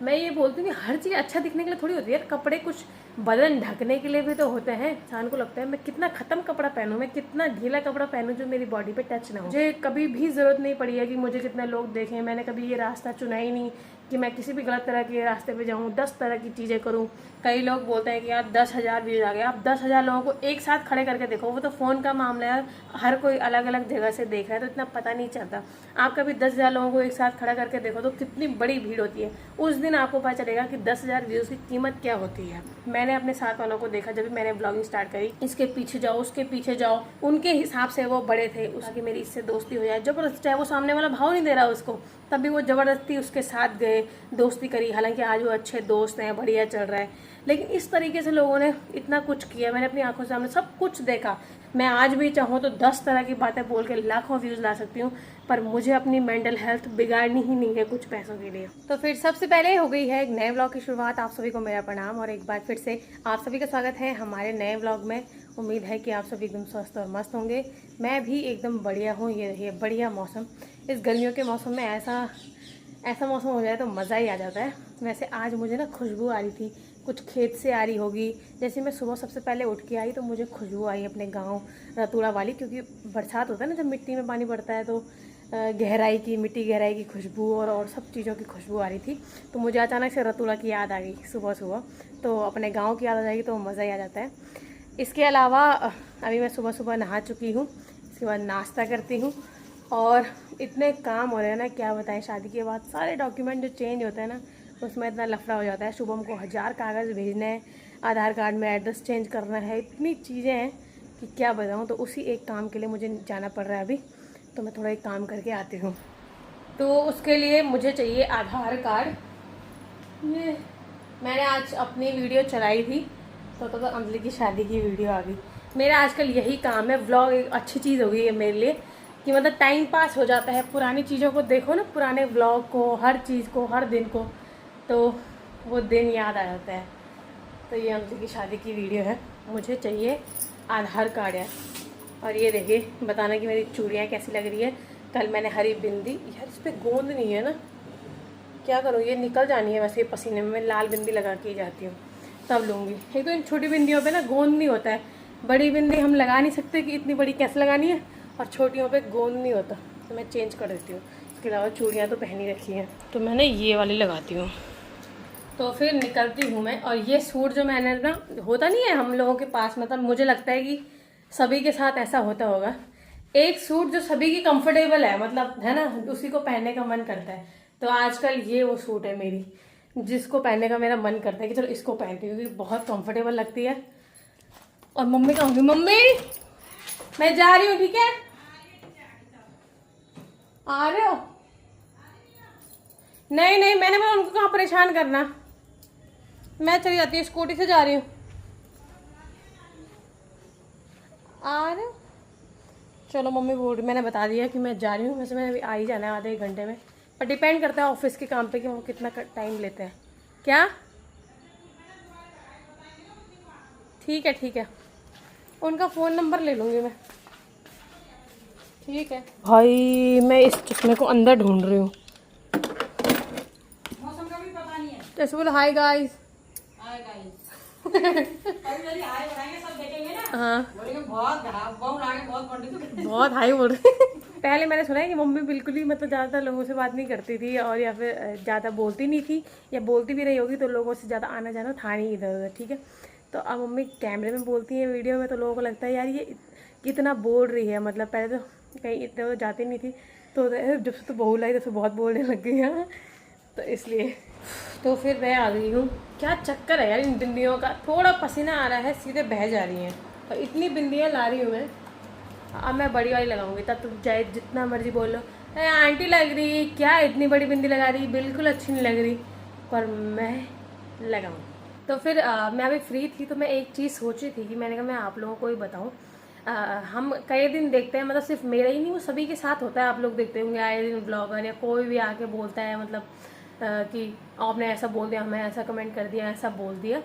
मैं ये बोलती हूँ कि हर चीज़ अच्छा दिखने के लिए थोड़ी होती है यार। कपड़े कुछ बदन ढकने के लिए भी तो होते हैं। इंसान को लगता है मैं कितना ख़त्म कपड़ा पहनूं, मैं कितना ढीला कपड़ा पहनूं जो मेरी बॉडी पे टच ना हो। मुझे कभी भी ज़रूरत नहीं पड़ी है कि मुझे कितने लोग देखें। मैंने कभी ये रास्ता चुना ही नहीं कि मैं किसी भी गलत तरह के रास्ते पे जाऊँ, 10 तरह की चीज़ें करूँ। कई लोग बोलते हैं कि यार 10,000 व्यूज़ आ गए। आप 10,000 लोगों को एक साथ खड़े करके देखो, वो तो फ़ोन का मामला है, हर कोई अलग अलग जगह से देख रहा है तो इतना पता नहीं चलता। आप कभी 10,000 लोगों को एक साथ खड़ा करके देखो तो कितनी बड़ी भीड़ होती है। उस दिन आपको पता चलेगा कि 10,000 व्यूज़ की कीमत क्या होती है। मैंने अपने साथ वालों को देखा जब मैंने ब्लॉगिंग स्टार्ट करी, इसके पीछे जाओ उसके पीछे जाओ, उनके हिसाब से वो बड़े थे, उसकी मेरी इससे दोस्ती हो जाए। जबरदस्ती, चाहे वो सामने वाला भाव नहीं दे रहा उसको, तब भी वो ज़बरदस्ती उसके साथ गए, दोस्ती करी। हालांकि आज वो अच्छे दोस्त हैं, बढ़िया चल रहा है। लेकिन इस तरीके से लोगों ने इतना कुछ किया, मैंने अपनी आंखों से सामने सब कुछ देखा। मैं आज भी चाहूँ तो 10 तरह की बातें बोल के लाखों व्यूज़ ला सकती हूँ, पर मुझे अपनी मेंटल हेल्थ बिगाड़नी ही नहीं है कुछ पैसों के लिए। तो फिर सबसे पहले हो गई है एक नए व्लॉग की शुरुआत। आप सभी को मेरा प्रणाम और एक बार फिर से आप सभी का स्वागत है हमारे नए व्लॉग में। उम्मीद है कि आप सभी एकदम स्वस्थ और मस्त होंगे। मैं भी एकदम बढ़िया हूँ। ये रही बढ़िया मौसम। इस गर्मियों के मौसम में ऐसा मौसम हो जाए तो मज़ा ही आ जाता है। वैसे आज मुझे ना खुशबू आ रही थी, कुछ खेत से आ रही होगी। जैसे मैं सुबह सबसे पहले उठ के आई तो मुझे खुशबू आई अपने गांव रतूड़ा वाली, क्योंकि बरसात होता है ना जब मिट्टी में पानी पड़ता है तो गहराई की, मिट्टी गहराई की खुशबू और सब चीज़ों की खुशबू आ रही थी। तो मुझे अचानक से रतूड़ा की याद आ गई सुबह सुबह। तो अपने गाँव की याद आ जाएगी तो मज़ा ही आ जाता है। इसके अलावा अभी मैं सुबह सुबह नहा चुकी हूँ, इसके बाद नाश्ता करती हूँ और इतने काम हो रहे हैं ना क्या बताएं। शादी के बाद सारे डॉक्यूमेंट जो चेंज होते हैं ना उसमें इतना लफड़ा हो जाता है। शुभम को 1000 कागज़ भेजने हैं, आधार कार्ड में एड्रेस चेंज करना है, इतनी चीज़ें हैं कि क्या बताऊँ। तो उसी एक काम के लिए मुझे जाना पड़ रहा है अभी, तो मैं थोड़ा एक काम करके आती हूँ। तो उसके लिए मुझे चाहिए आधार कार्ड। ये मैंने आज अपनी वीडियो चलाई थी तो अंजलि की शादी की वीडियो आ गई। मेरा आजकल यही काम है। व्लॉग एक अच्छी चीज़ हो गई है मेरे लिए कि मतलब टाइम पास हो जाता है। पुरानी चीज़ों को देखो ना, पुराने व्लॉग को, हर चीज़ को, हर दिन को, तो वो दिन याद आ जाता है। तो ये अंजलि की शादी की वीडियो है। मुझे चाहिए आधार कार्ड यार। और ये देखिए, बताना कि मेरी चूड़ियाँ कैसी लग रही है। कल मैंने हरी बिंदी, यार इस पर गोंद नहीं है ना, क्या करूँ, ये निकल जानी है वैसे पसीने में। मैं लाल बिंदी लगा के ही जाती हूँ, तब लूँगी। एक तो इन छोटी बिंदियों पे ना गोंद नहीं होता है। बड़ी बिंदी हम लगा नहीं सकते कि इतनी बड़ी कैसे लगानी है, और छोटियों पे गोंद नहीं होता, तो मैं चेंज कर देती हूँ। इसके अलावा चूड़ियाँ तो पहनी रखी हैं, तो मैंने ये वाली लगाती हूँ। तो फिर निकलती हूँ मैं। और ये सूट जो मैंने ना, होता नहीं है हम लोगों के पास, मतलब मुझे लगता है कि सभी के साथ ऐसा होता होगा, एक सूट जो सभी की कंफर्टेबल है, मतलब है ना, उसी को पहनने का मन करता है। तो आजकल ये वो सूट है मेरी, जिसको पहनने का मेरा मन करता है कि चलो इसको पहनती हूँ, क्योंकि बहुत कंफर्टेबल लगती है। और मम्मी कहूँगी, मम्मी मैं जा रही हूँ, ठीक है, आ रहे हो? नहीं नहीं, मैंने बोला उनको कहाँ परेशान करना, मैं चली जाती हूँ, स्कूटी से जा रही हूँ। आ रहे हो? चलो, मम्मी बोल रही, मैंने बता दिया कि मैं जा रही हूँ। वैसे मैंने अभी आ ही जाना है आधे एक घंटे में, पर डिपेंड करता है ऑफिस के काम पे कि वो कितना टाइम लेते हैं। क्या? ठीक है ठीक है, उनका फ़ोन नंबर ले लूँगी मैं। ठीक है भाई, मैं इस चश्मे को अंदर ढूंढ रही हूँ। मौसम का भी पता नहीं है। जैसे बोलो हाय गाइस। Hi guys. अभी हाय बनाएंगे, सब देखेंगे ना। हाँ, बोलेंगे बहुत बहुत आगे, बहुत पंडित। बहुत हाई बोल रही पहले मैंने सुना है कि मम्मी बिल्कुल ही मतलब ज़्यादातर लोगों से बात नहीं करती थी, और या फिर ज़्यादा बोलती नहीं थी, या बोलती भी रही होगी तो लोगों से ज़्यादा आना जाना था नहीं इधर उधर। ठीक है, तो अब मम्मी कैमरे में बोलती है, वीडियो में, तो लोगों को लगता है यार ये कितना बोल रही है। मतलब पहले तो कहीं इतने उधर जाती नहीं थी, तो जब से तो बहू लाई तब से बहुत बोलने लग गई है, तो इसलिए। तो फिर मैं आ गई हूँ। क्या चक्कर है यार इन बिंदियों का, थोड़ा पसीना आ रहा है, सीधे बह जा रही हैं, और इतनी बिंदियाँ ला रही हूँ मैं। अब मैं बड़ी वाली लगाऊंगी, तब तुम चाहे जितना मर्जी बोल लो, अरे आंटी लग रही क्या, इतनी बड़ी बिंदी लगा रही, बिल्कुल अच्छी नहीं लग रही, पर मैं लगाऊँ। तो फिर मैं अभी फ्री थी तो मैं एक चीज़ सोच रही थी कि मैंने कहा मैं आप लोगों को ही बताऊँ। हम कई दिन देखते हैं, मतलब सिर्फ मेरा ही नहीं, वो सभी के साथ होता है। आप लोग देखते होंगे आए दिन ब्लॉगर या कोई भी आके बोलता है, मतलब कि आपने ऐसा बोल दिया, हमें ऐसा कमेंट कर दिया, ऐसा बोल दिया।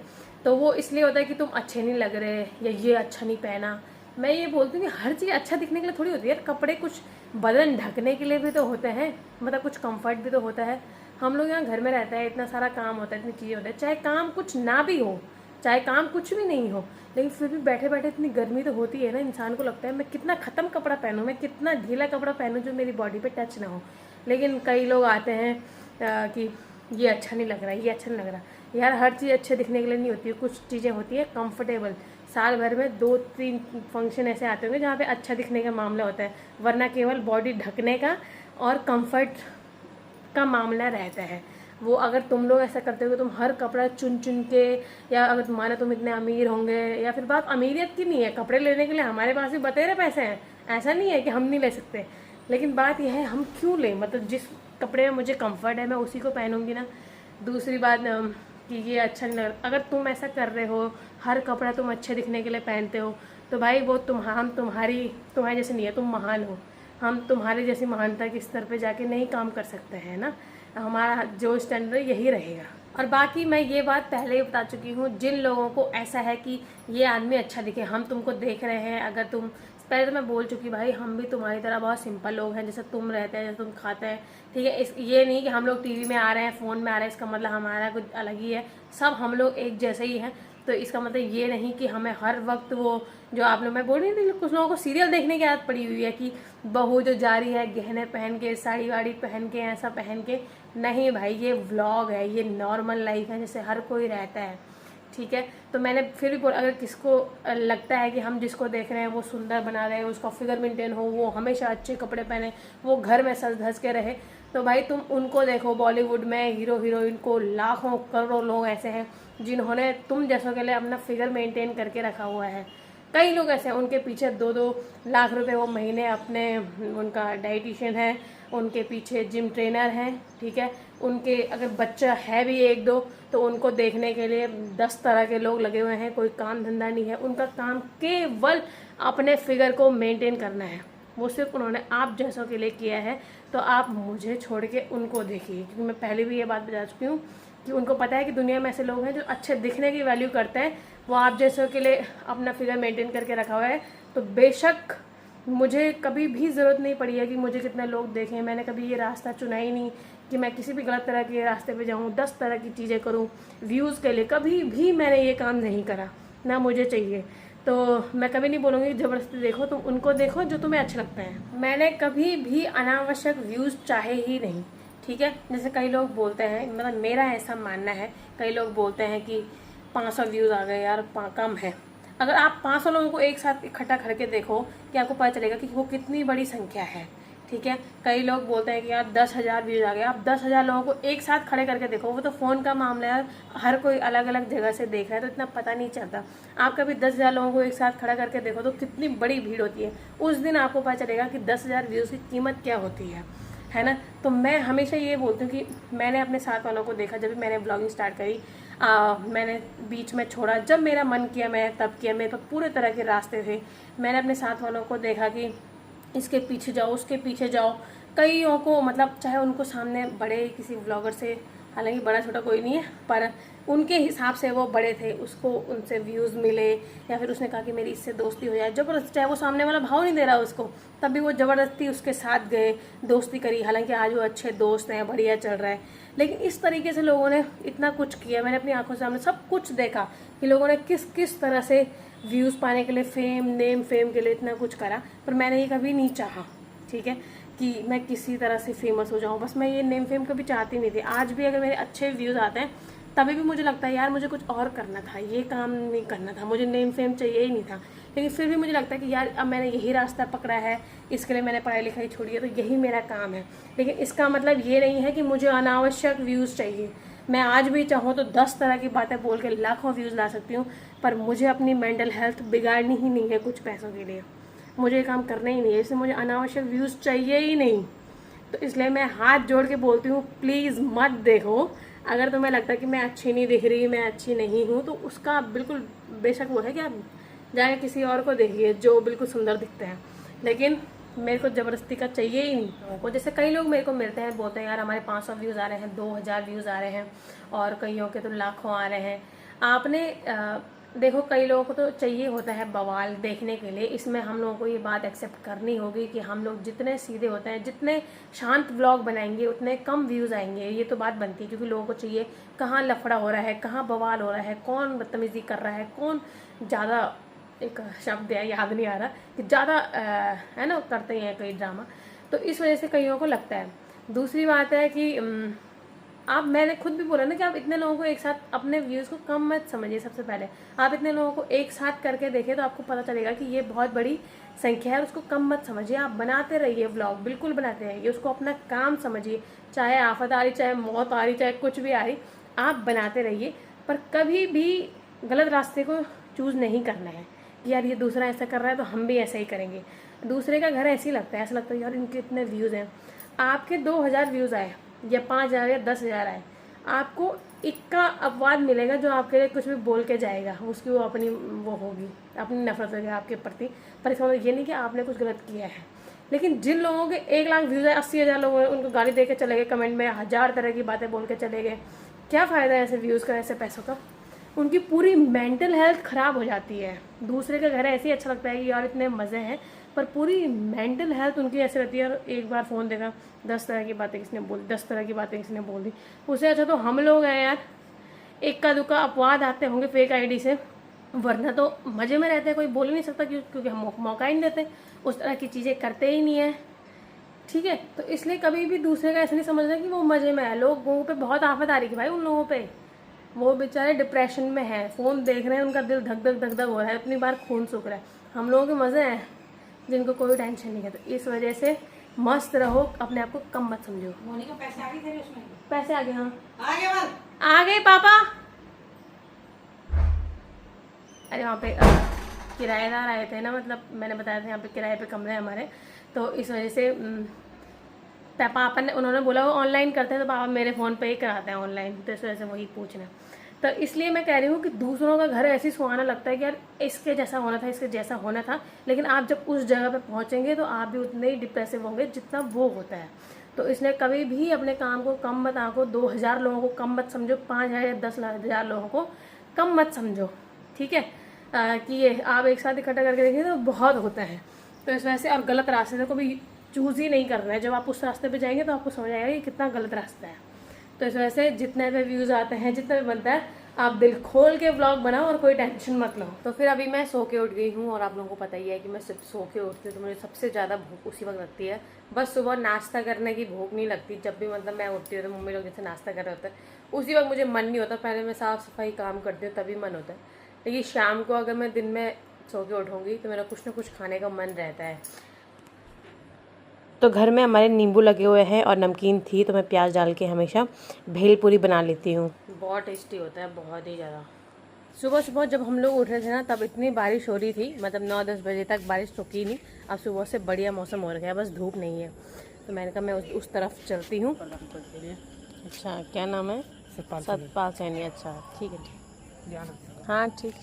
तो वो इसलिए होता है कि तुम अच्छे नहीं लग रहे, या ये अच्छा नहीं पहना। मैं ये बोलती हूँ कि हर चीज़ अच्छा दिखने के लिए थोड़ी होती है यार। कपड़े कुछ बदन ढकने के लिए भी तो होते हैं, मतलब कुछ कंफर्ट भी तो होता है। हम लोग यहाँ घर में रहते हैं, इतना सारा काम होता है, इतनी चीज़ें होती है, चाहे काम कुछ ना भी हो, चाहे काम कुछ भी नहीं हो, लेकिन फिर भी बैठे बैठे इतनी गर्मी तो होती है ना, इंसान को लगता है मैं कितना ख़त्म कपड़ा पहनूँ, मैं कितना ढीला कपड़ा पहनूँ जो मेरी बॉडी पे टच ना हो। लेकिन कई लोग आते हैं कि ये अच्छा नहीं लग रहा, ये अच्छा नहीं लग रहा। यार हर चीज़ अच्छे दिखने के लिए नहीं होती है, कुछ चीज़ें होती है कंफर्टेबल। साल भर में 2-3 फंक्शन ऐसे आते होंगे जहाँ पे अच्छा दिखने का मामला होता है, वरना केवल बॉडी ढकने का और कंफर्ट का मामला रहता है। वो अगर तुम लोग ऐसा करते हो, तुम हर कपड़ा चुन चुन के, या अगर तुम्हारे तुम इतने अमीर होंगे, या फिर बात अमीरियत की नहीं है, कपड़े लेने के लिए हमारे पास भी बतेरे पैसे हैं, ऐसा नहीं है कि हम नहीं ले सकते, लेकिन बात यह है हम क्यों लें। मतलब जिस कपड़े में मुझे कंफर्ट है मैं उसी को पहनूंगी ना। दूसरी बात कि ये अच्छा नहीं लग रहा, अगर तुम ऐसा कर रहे हो, हर कपड़ा तुम अच्छे दिखने के लिए पहनते हो, तो भाई वो हम तुम्हारे जैसे नहीं है, तुम महान हो। हम तुम्हारे जैसी महानता के स्तर पे जाके नहीं काम कर सकते हैं ना, हमारा जो स्टैंडर्ड यही रहेगा। और बाकी मैं ये बात पहले ही बता चुकी हूँ, जिन लोगों को ऐसा है कि ये आदमी अच्छा दिखे, हम तुमको देख रहे हैं, अगर तुम पहले तो मैं बोल चुकी भाई, हम भी तुम्हारी तरह बहुत सिंपल लोग हैं, जैसे तुम रहते हैं, जैसे तुम खाते हैं, ठीक है। ये नहीं कि हम लोग टीवी में आ रहे हैं, फ़ोन में आ रहे हैं, इसका मतलब हमारा कुछ अलग ही है। सब हम लोग एक जैसे ही हैं, तो इसका मतलब ये नहीं कि हमें हर वक्त वो जो आप लोग, मैं बोल रही थी कुछ लोगों को सीरियल देखने की आदत पड़ी हुई है कि बहू जो जा रही है गहने पहन के, साड़ी वाड़ी पहन के, ऐसा पहन के। नहीं भाई, ये व्लॉग है, ये नॉर्मल लाइफ है जैसे हर कोई रहता है, ठीक है। तो मैंने फिर भी बोला, अगर किसको लगता है कि हम जिसको देख रहे हैं वो सुंदर बना रहे हैं, उसका फिगर मेंटेन हो, वो हमेशा अच्छे कपड़े पहने, वो घर में सज धज के रहे, तो भाई तुम उनको देखो। बॉलीवुड में हीरो हीरोइन को लाखों करोड़ों लोग ऐसे हैं जिन्होंने तुम जैसों के लिए अपना फिगर मेंटेन करके रखा हुआ है। कई लोग ऐसे हैं, उनके पीछे 2-2 लाख रुपए वो महीने अपने, उनका डाइटिशियन है, उनके पीछे जिम ट्रेनर हैं, ठीक है। उनके अगर बच्चा है भी 1-2 तो उनको देखने के लिए 10 तरह के लोग लगे हुए हैं, कोई काम धंधा नहीं है, उनका काम केवल अपने फिगर को मेंटेन करना है। वो सिर्फ उन्होंने आप जैसों के लिए किया है, तो आप मुझे छोड़ के उनको देखिए, क्योंकि मैं पहले भी ये बात बता चुकी हूँ कि उनको पता है कि दुनिया में ऐसे लोग हैं जो अच्छे दिखने की वैल्यू करते हैं, वो आप जैसों के लिए अपना फिगर मेंटेन करके रखा हुआ है। तो बेशक मुझे कभी भी ज़रूरत नहीं पड़ी है कि मुझे कितने लोग देखें, मैंने कभी ये रास्ता चुना ही नहीं कि मैं किसी भी गलत तरह के रास्ते पे जाऊँ, 10 तरह की चीज़ें करूँ व्यूज़ के लिए, कभी भी मैंने ये काम नहीं करा, ना मुझे चाहिए। तो मैं कभी नहीं बोलूँगी ज़बरदस्ती देखो, तुम उनको देखो जो तुम्हें अच्छा लगता है। मैंने कभी भी अनावश्यक व्यूज़ चाहे ही नहीं, ठीक है। जैसे कई लोग बोलते हैं, मतलब मेरा ऐसा मानना है, कई लोग बोलते हैं कि 500 व्यूज़ आ गए यार, कम है। अगर आप 500 लोगों को एक साथ इकट्ठा करके देखो कि आपको पता चलेगा कि वो कितनी बड़ी संख्या है, ठीक है। कई लोग बोलते हैं कि यार 10,000 व्यूज़ आ गए, आप 10,000 लोगों को एक साथ खड़े करके देखो, वो तो फ़ोन का मामला है, हर कोई अलग अलग जगह से देख रहा है, तो इतना पता नहीं चलता। आप कभी 10,000 लोगों को एक साथ खड़ा करके देखो तो कितनी बड़ी भीड़ होती है, उस दिन आपको पता चलेगा कि 10,000 व्यूज़ की कीमत क्या होती है ना। तो मैं हमेशा ये बोलती हूँ कि मैंने अपने साथ वालों को देखा, जब भी मैंने ब्लॉगिंग स्टार्ट करी, मैंने बीच में छोड़ा, जब मेरा मन किया मैं तब किया, मेरे पास पूरे तरह के रास्ते थे। मैंने अपने साथ वालों को देखा कि इसके पीछे जाओ, उसके पीछे जाओ। कईयों को मतलब चाहे उनको सामने बड़े किसी व्लॉगर से, हालांकि बड़ा छोटा कोई नहीं है, पर उनके हिसाब से वो बड़े थे, उसको उनसे व्यूज़ मिले, या फिर उसने कहा कि मेरी इससे दोस्ती हो जाए, ज़बरदस्ती, चाहे वो सामने वाला भाव नहीं दे रहा उसको, तब भी वो ज़बरदस्ती उसके साथ गए, दोस्ती करी। हालांकि आज वो अच्छे दोस्त हैं, बढ़िया चल रहा है, लेकिन इस तरीके से लोगों ने इतना कुछ किया। मैंने अपनी आंखों से सामने सब कुछ देखा कि लोगों ने किस किस तरह से व्यूज़ पाने के लिए, नेम फेम के लिए इतना कुछ करा, पर मैंने ये कभी नहीं चाहा, ठीक है, कि मैं किसी तरह से फेमस हो जाऊँ। बस मैं ये नेम फेम कभी चाहती नहीं थी। आज भी अगर मेरे अच्छे व्यूज़ आते हैं तभी भी मुझे लगता है यार मुझे कुछ और करना था, ये काम नहीं करना था, मुझे नेम फेम चाहिए ही नहीं था। लेकिन फिर भी मुझे लगता है कि यार अब मैंने यही रास्ता पकड़ा है, इसके लिए मैंने पढ़ाई लिखाई छोड़ी है, तो यही मेरा काम है। लेकिन इसका मतलब ये नहीं है कि मुझे अनावश्यक व्यूज़ चाहिए। मैं आज भी चाहूँ तो 10 तरह की बातें बोल के लाखों व्यूज़ ला सकती हूँ, पर मुझे अपनी मेंटल हेल्थ बिगाड़नी ही नहीं है कुछ पैसों के लिए। मुझे ये काम करना ही नहीं है, इसलिए मुझे अनावश्यक व्यूज़ चाहिए ही नहीं। तो इसलिए मैं हाथ जोड़ के बोलती हूँ, प्लीज़ मत देखो। अगर तुम्हें लगता है कि मैं अच्छी नहीं दिख रही, मैं अच्छी नहीं हूँ, तो उसका बिल्कुल बेशक वो है कि आप जाके किसी और को देखिए जो बिल्कुल सुंदर दिखते हैं, लेकिन मेरे को ज़बरदस्ती का चाहिए ही नहीं। वो जैसे कई लोग मेरे को मिलते हैं, बोलते हैं यार हमारे 500 व्यूज़ आ रहे हैं, 2,000 व्यूज़ आ रहे हैं, और कईयों के तो लाखों आ रहे हैं। आपने देखो कई लोगों को तो चाहिए होता है बवाल देखने के लिए, इसमें हम लोगों को ये बात एक्सेप्ट करनी होगी कि हम लोग जितने सीधे होते हैं, जितने शांत व्लॉग बनाएंगे उतने कम व्यूज़ आएंगे, ये तो बात बनती है। क्योंकि लोगों को चाहिए कहाँ लफड़ा हो रहा है, कहाँ बवाल हो रहा है, कौन बदतमीज़ी कर रहा है, कौन ज़्यादा, एक शब्द है याद नहीं आ रहा, कि ज़्यादा है ना करते हैं कई ड्रामा, तो इस वजह से कईयों को लगता है। दूसरी बात है कि आप, मैंने खुद भी बोला ना कि आप इतने लोगों को एक साथ, अपने व्यूज़ को कम मत समझिए। सबसे पहले आप इतने लोगों को एक साथ करके देखें तो आपको पता चलेगा कि ये बहुत बड़ी संख्या है, उसको कम मत समझिए। आप बनाते रहिए व्लॉग, बिल्कुल बनाते रहिए, उसको अपना काम समझिए। चाहे आफत आ रही, चाहे मौत आ रही, चाहे कुछ भी आ रही, आप बनाते रहिए। पर कभी भी गलत रास्ते को चूज़ नहीं करना है कि यार ये दूसरा ऐसा कर रहा है तो हम भी ऐसा ही करेंगे। दूसरे का घर ऐसे ही लगता है, ऐसा लगता है यार इनके इतने व्यूज़ हैं। आपके 2000 व्यूज़ आए या 5000 या 10,000 आए, आपको इक्का अपवाद मिलेगा जो आपके लिए कुछ भी बोल के जाएगा, उसकी वो अपनी वो होगी, अपनी नफरत होगी आपके प्रति। पर इसका मतलब ये नहीं कि आपने कुछ गलत किया है। लेकिन जिन लोगों के 1 लाख व्यूज़ है, 80,000 लोग हैं, उनको गाली दे के चले गए, कमेंट में 1000 तरह की बातें बोल के चले गए, क्या फ़ायदा है ऐसे व्यूज़ का, ऐसे पैसों का? उनकी पूरी मेंटल हेल्थ ख़राब हो जाती है। दूसरे के घर ऐसे ही अच्छा लगता है कि यार इतने मज़े हैं, पर पूरी मेंटल हेल्थ उनकी ऐसे रहती है। और एक बार फ़ोन देखा, 10 तरह की बातें किसने बोल दी, 10 तरह की बातें किसने बोल दी। उससे अच्छा तो हम लोग हैं यार, इक्का दुक्का अपवाद आते होंगे फेक आईडी से, वरना तो मज़े में रहते हैं, कोई बोल ही नहीं सकता क्योंकि हम मौका ही नहीं देते, उस तरह की चीज़ें करते ही नहीं है। ठीक है, तो इसलिए कभी भी दूसरे का ऐसा नहीं समझना कि वो मज़े में है। लोगों पे बहुत आफत आ रही है भाई, उन लोगों पे, वो बेचारे डिप्रेशन में हैं, फ़ोन देख रहे हैं, उनका दिल धक धक धक धक हो रहा है, अपनी बार खून सूख रहा है। हम लोगों के मज़े हैं जिनको कोई टेंशन नहीं है। तो इस वजह से मस्त रहो, अपने आप को कम मत समझो। मोनिका पैसे आ गए तेरे उसमें? पैसे आ गए? हाँ आ गए बल। आ गए पापा। अरे वहाँ पे किराएदार आए थे ना, मतलब मैंने बताया था यहाँ पे किराए पे कमरे हैं हमारे, तो इस वजह से पापा ने, उन्होंने बोला वो ऑनलाइन करते हैं, तो पापा मेरे फ़ोन पे ही कराते हैं ऑनलाइन, तो इस वजह से वही पूछना। तो इसलिए मैं कह रही हूँ कि दूसरों का घर ऐसे सुहाना लगता है कि यार इसके जैसा होना था, इसके जैसा होना था, लेकिन आप जब उस जगह पे पहुँचेंगे तो आप भी उतने ही डिप्रेसिव होंगे जितना वो होता है। तो इसलिए कभी भी अपने काम को कम मत आंको, 2000 लोगों को कम मत समझो, 5000 या 10,000 लोगों को कम मत समझो। ठीक है, कि ये आप एक साथ इकट्ठा करके देखें तो बहुत होता है। तो इस वजह से, और गलत रास्ते को भी चूज़ ही नहीं करना है। जब आप उस रास्ते पे जाएंगे तो आपको समझ आएगा कि कितना गलत रास्ता है। तो इस वजह से जितने भी व्यूज़ आते हैं, जितना भी बनता है, आप दिल खोल के व्लॉग बनाओ और कोई टेंशन मत लो। तो फिर अभी मैं सो के उठ गई हूँ, और आप लोगों को पता ही है कि मैं सिर्फ सो के उठती हूँ तो मुझे सबसे ज़्यादा भूख उसी वक्त लगती है। बस सुबह नाश्ता करने की भूख नहीं लगती। जब भी मतलब मैं उठती हूँ तो मम्मी लोग जैसे नाश्ता कर रहे होते हैं, उसी वक्त मुझे मन नहीं होता। पहले मैं साफ़ सफाई काम करती हूँ तभी मन होता है, लेकिन शाम को अगर मैं दिन में सो के उठूँगी तो मेरा कुछ ना कुछ खाने का मन रहता है। तो घर में हमारे नींबू लगे हुए हैं और नमकीन थी, तो मैं प्याज डाल के हमेशा भेलपूरी बना लेती हूँ। बहुत टेस्टी होता है, बहुत ही ज़्यादा। सुबह सुबह जब हम लोग उठ रहे थे ना, तब इतनी बारिश हो रही थी, मतलब 9-10 बजे तक बारिश रुकी नहीं। अब सुबह से बढ़िया मौसम हो रखा है, बस धूप नहीं है। तो मैंने कहा मैं उस तरफ चलती हूँ। अच्छा, क्या नाम है? सतपाल सैनी। अच्छा ठीक है, हाँ ठीक।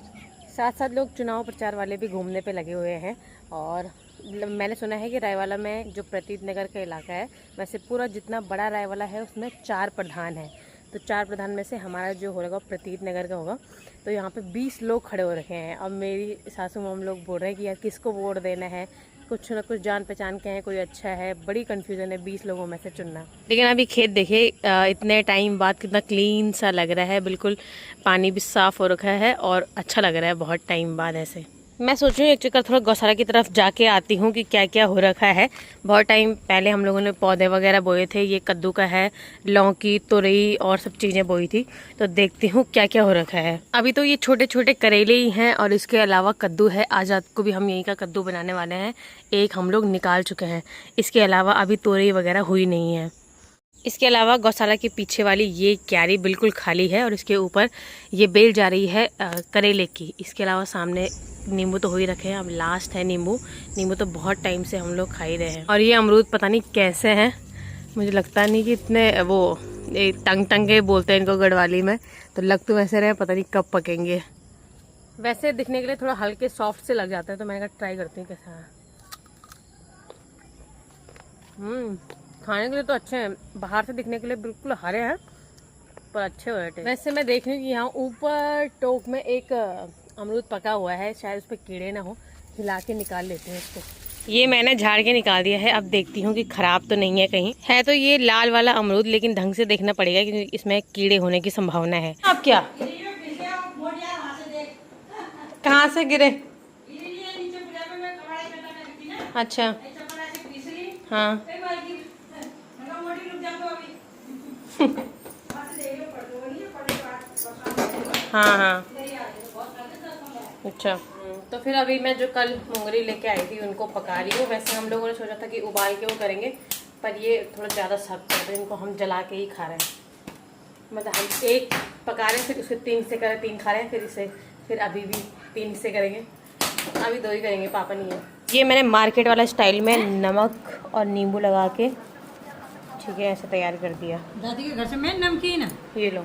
साथ साथ लोग चुनाव प्रचार वाले भी घूमने पे लगे हुए हैं। और मैंने सुना है कि रायवाला में जो प्रतीत नगर का इलाका है, वैसे पूरा जितना बड़ा रायवाला है उसमें 4 प्रधान हैं। तो 4 प्रधान में से हमारा जो होगा प्रतीत नगर का होगा। तो यहाँ पे 20 लोग खड़े हो रखे हैं। अब मेरी सासू माम लोग बोल रहे हैं कि यार किसको वोट देना है, कुछ ना कुछ जान पहचान के हैं, कोई अच्छा है। बड़ी कन्फ्यूज़न है 20 लोगों में से चुनना। लेकिन अभी खेत देखिए इतने टाइम बाद कितना क्लीन सा लग रहा है, बिल्कुल पानी भी साफ़ हो रखा है और अच्छा लग रहा है बहुत टाइम बाद ऐसे। मैं सोच रही हूँ एक चक्कर थोड़ा गौशाला की तरफ जाके आती हूँ कि क्या क्या हो रखा है। बहुत टाइम पहले हम लोगों ने पौधे वगैरह बोए थे, ये कद्दू का है, लौकी, तुरई और सब चीज़ें बोई थी। तो देखती हूँ क्या क्या हो रखा है। अभी तो ये छोटे छोटे करेले ही हैं और इसके अलावा कद्दू है। आज रात को भी हम यहीं का कद्दू बनाने वाले हैं, एक हम लोग निकाल चुके हैं। इसके अलावा अभी तुरई वगैरह हुई नहीं है। इसके अलावा गौशाला के पीछे वाली ये क्यारी बिल्कुल खाली है और इसके ऊपर ये बेल जा रही है करेले की। इसके अलावा सामने नींबू तो हो ही रखे हैं, अब लास्ट है नींबू। नींबू तो बहुत टाइम से हम लोग खा ही रहे हैं। और ये अमरूद पता नहीं कैसे हैं, मुझे लगता नहीं कि इतने वो टंगे बोलते हैं इनको गढ़वाली में, तो लग तो वैसे रहे, पता नहीं कब पकेंगे। वैसे दिखने के लिए थोड़ा हल्के सॉफ्ट से लग जाते हैं, तो मैंने कहा ट्राई करती हूँ कैसा है। खाने के लिए तो अच्छे हैं, बाहर से दिखने के लिए बिल्कुल हरे हैं पर अच्छे हो रहे थे। वैसे मैं देख रही हूँ कि यहाँ ऊपर टोक में एक अमरूद पका हुआ है, शायद उस पर कीड़े ना हो, हिला के निकाल लेते हैं इसको। ये मैंने झाड़ के निकाल दिया है, अब देखती हूँ कि खराब तो नहीं है कहीं। है तो ये लाल वाला अमरूद, लेकिन ढंग से देखना पड़ेगा क्योंकि इसमें कीड़े होने की संभावना है। अब क्या, कहाँ से गिरे? अच्छा हाँ हाँ हाँ अच्छा। तो फिर अभी मैं जो कल मोंगरी लेके आई थी उनको पका रही हूँ। वैसे हम लोगों ने सोचा था कि उबाल के वो करेंगे, पर ये थोड़ा ज़्यादा सख्त है तो इनको हम जला के ही खा रहे हैं। मतलब हम एक पका रहे हैं, फिर उसके 3 से करें, 3 खा रहे हैं, फिर इसे फिर अभी भी 3 से करेंगे। अभी 2 ही करेंगे, पापा नहीं है। ये मैंने मार्केट वाला स्टाइल में नमक और नींबू लगा के ठीक है ऐसे तैयार कर दिया। दादी के घर से मैं नमकीन ये लो।